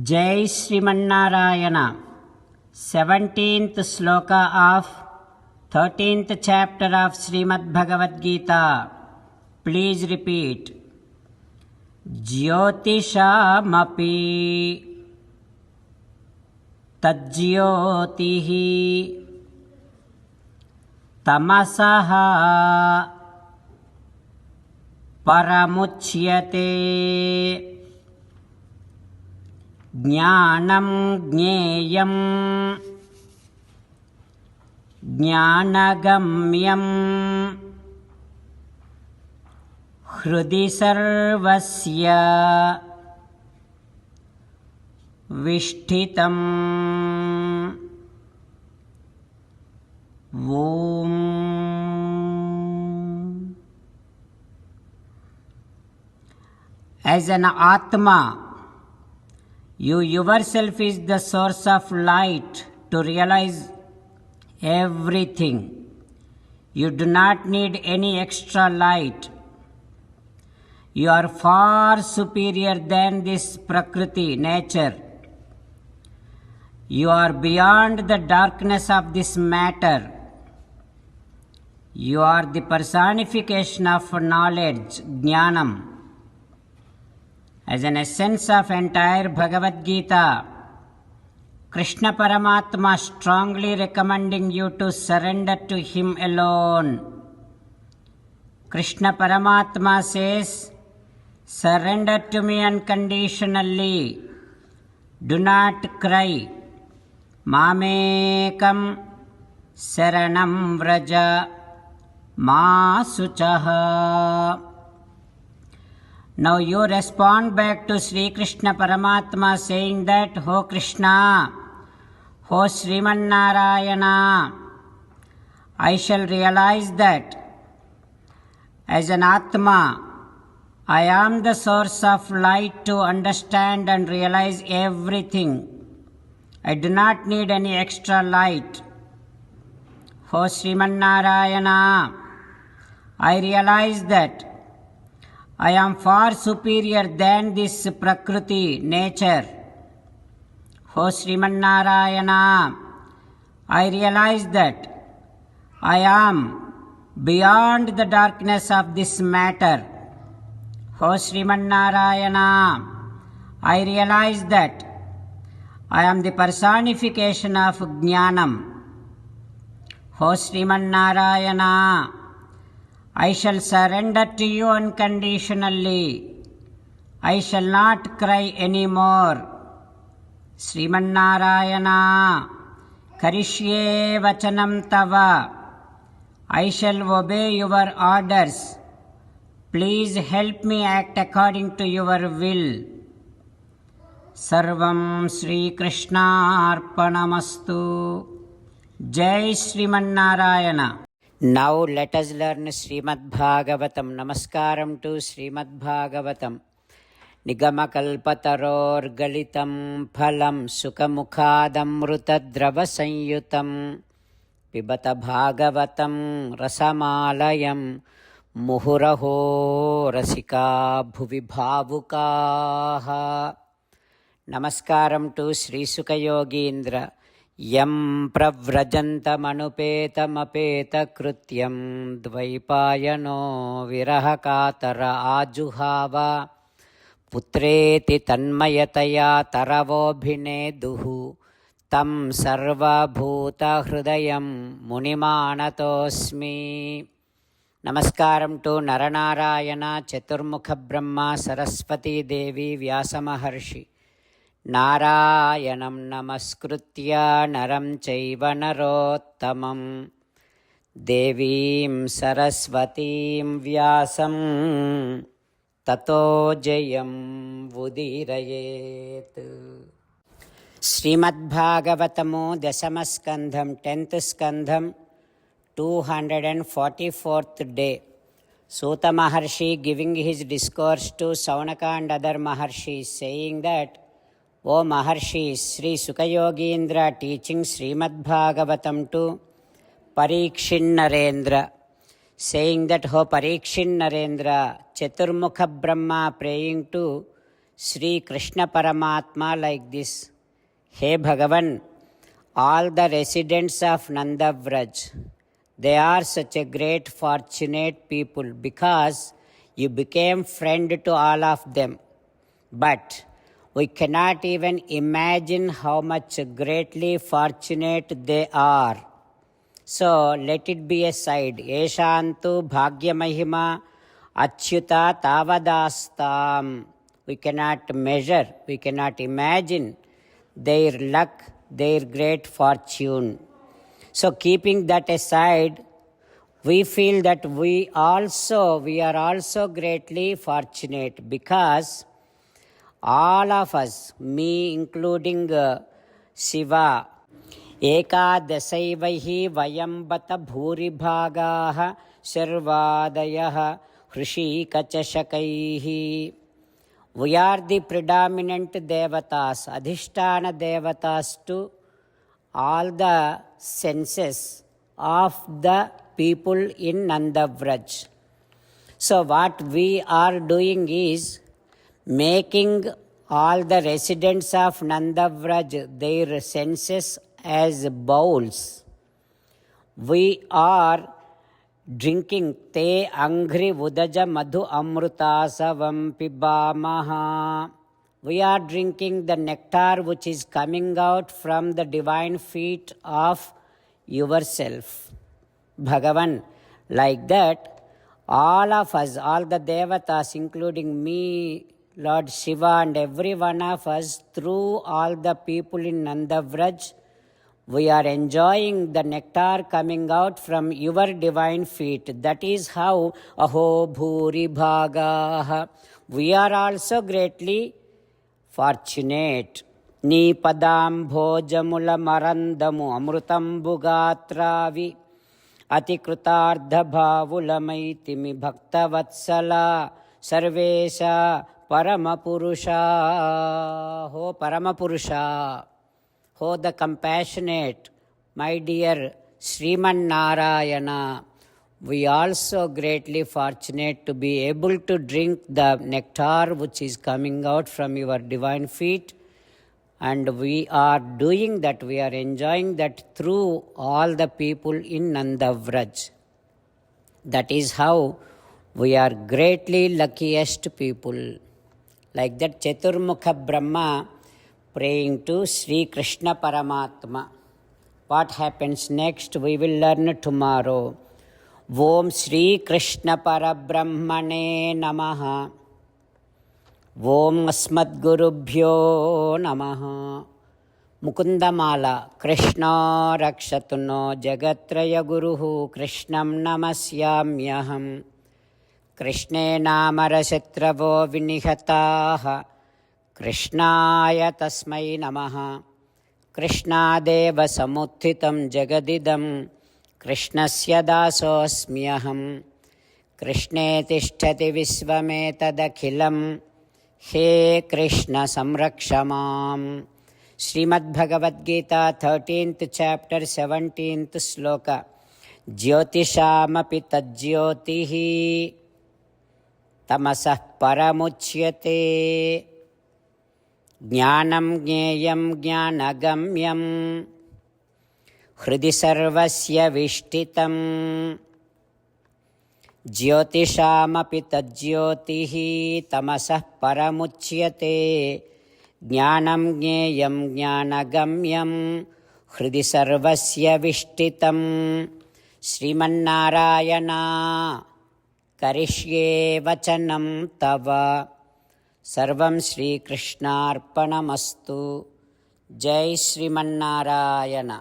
Jai Srimanarayana. 17th sloka of 13th chapter of Srimad Bhagavad Gita. Please repeat. Jyotisha-mapi tajyotihi tamasaha paramuchyate ज्ञानं ज्ञेयं ज्ञानगम्यं हृदि सर्वस्य विष्ठितम्। ॐ As an Atma, you yourself is the source of light to realize everything. You do not need any extra light. You are far superior than this Prakriti, nature. You are beyond the darkness of this matter. You are the personification of knowledge, Jnanam. As an essence of entire Bhagavad Gita, Krishna Paramatma strongly recommending you to surrender to Him alone. Krishna Paramatma says, surrender to me unconditionally. Do not cry. Mamekam saranam vraja ma suchaha. Now you respond back to Sri Krishna Paramatma saying that, Ho Krishna, Ho Srimanarayana, I shall realize that as an Atma, I am the source of light to understand and realize everything. I do not need any extra light. Ho Srimanarayana, I realize that I am far superior than this Prakriti, nature. Ho Srimanarayana, I realize that I am beyond the darkness of this matter. Ho Srimanarayana, I realize that I am the personification of Jnanam. Ho Srimanarayana, I shall surrender to you unconditionally. I shall not cry anymore. Srimanarayana, Karishye Vachanam Tava. I shall obey your orders. Please help me act according to your will. Sarvam Sri Krishna Arpanamastu. Jai Srimanarayana. Now let us learn Srimad Bhagavatam. Namaskaram to Srimad Bhagavatam. Nigamakalpataror galitam phalam sukamukhadamruta sanyutam pibata bhagavatam rasamalayam muhuraho rasika bhuvi bhavukaha. Namaskaram to Sri Sukha Yogindra. Yam pravrajantamapetamapetakrutyam dvaipayano virahakatara ajuhava putreti tanmayataya taravobhineduhu tam sarvabhuta hridayam munimanatosmi. Namaskaram to Naranarayana, Chaturmukha Brahma, Saraswati Devi, Vyasa Maharshi. Narayanam namaskritya naram chaiva narottamam devim saraswatim vyasam tato jayam vudirayet. Srimad Bhagavatamu Dasamaskandham 10th Skandham 244th day. Suta Maharshi giving his discourse to Saunaka and other Maharshis saying that, O Maharshi, Sri Sukha Yogindra teaching Srimad Bhagavatam to Parikshin Narendra, saying that, O Parikshin Narendra, Chaturmukha Brahma praying to Sri Krishna Paramatma like this: Hey Bhagavan, all the residents of Nandavraj, they are such a great fortunate people because you became friend to all of them. But we cannot even imagine how much greatly fortunate they are. So let it be aside. Eshantu bhagya mahima achyuta tavadastam. We cannot measure, we cannot imagine their luck, their great fortune. So keeping that aside, we feel that we are also greatly fortunate because all of us, me including Shiva, एकादशैवहि वयं बत भूरिभागाः शर्वादयः हृषीकचषकैः. We are the predominant devatas, adhisthana devatas to all the senses of the people in Nandavraj. So what we are doing is making all the residents of Nandavraj, their senses as bowls. We are drinking te angri vudaja madhu amrutasavam pibamaha. We are drinking the nectar which is coming out from the divine feet of yourself, Bhagavan. Like that, all of us, all the devatas, including me, Lord Shiva, and every one of us, through all the people in Nandavraj, we are enjoying the nectar coming out from your divine feet. That is how aho bhuri bhagaha. We are also greatly fortunate. Ni padam bhojamula marandamu amrutambu gatravi atikrutartha bhavulamaitimi bhaktavatsala sarvesha paramapurusha. Ho paramapurusha. Oh, the compassionate, my dear Sriman Narayana, we also greatly fortunate to be able to drink the nectar which is coming out from your divine feet, and we are doing that, we are enjoying that through all the people in Nandavraj. That is how we are greatly luckiest people. Like that Chaturmukha Brahma praying to Sri Krishna Paramatma. What happens next we will learn tomorrow. Om Sri Krishna Parabrahmane Namaha. Om Asmadgurubhyo Namaha. Mukundamala. Krishna Rakshatuno Jagatraya Guruhu Krishnam Namasyamyaham. Krishne Namarashitravo Vinihataha. कृष्णाय तस्मै नमः. कृष्णादेव समुत्थितं जगदिदं कृष्णस्य दासोऽस्म्यहं. कृष्णे तिष्ठति विश्वमेतदखिलं. हे कृष्ण संरक्ष माम्. Shrimad Bhagavad Gita 13th chapter 17th श्लोक. ज्योतिषामपि तज्ज्योतिः तमसः परमुच्यते. ज्ञानं ज्ञेयं ज्ञानगम्यं हृदि सर्वस्य विष्ठितं. ज्योतिषामपि तज्ज्योतिः तमसः परमुच्यते. ज्ञानं ज्ञेयं ज्ञानगम्यं हृदि सर्वस्य विष्ठितं. श्रीमन्नारायण करिष्ये वचनं तव. सर्वं श्रीकृष्णार्पणमस्तु. जय श्रीमन्नारायण.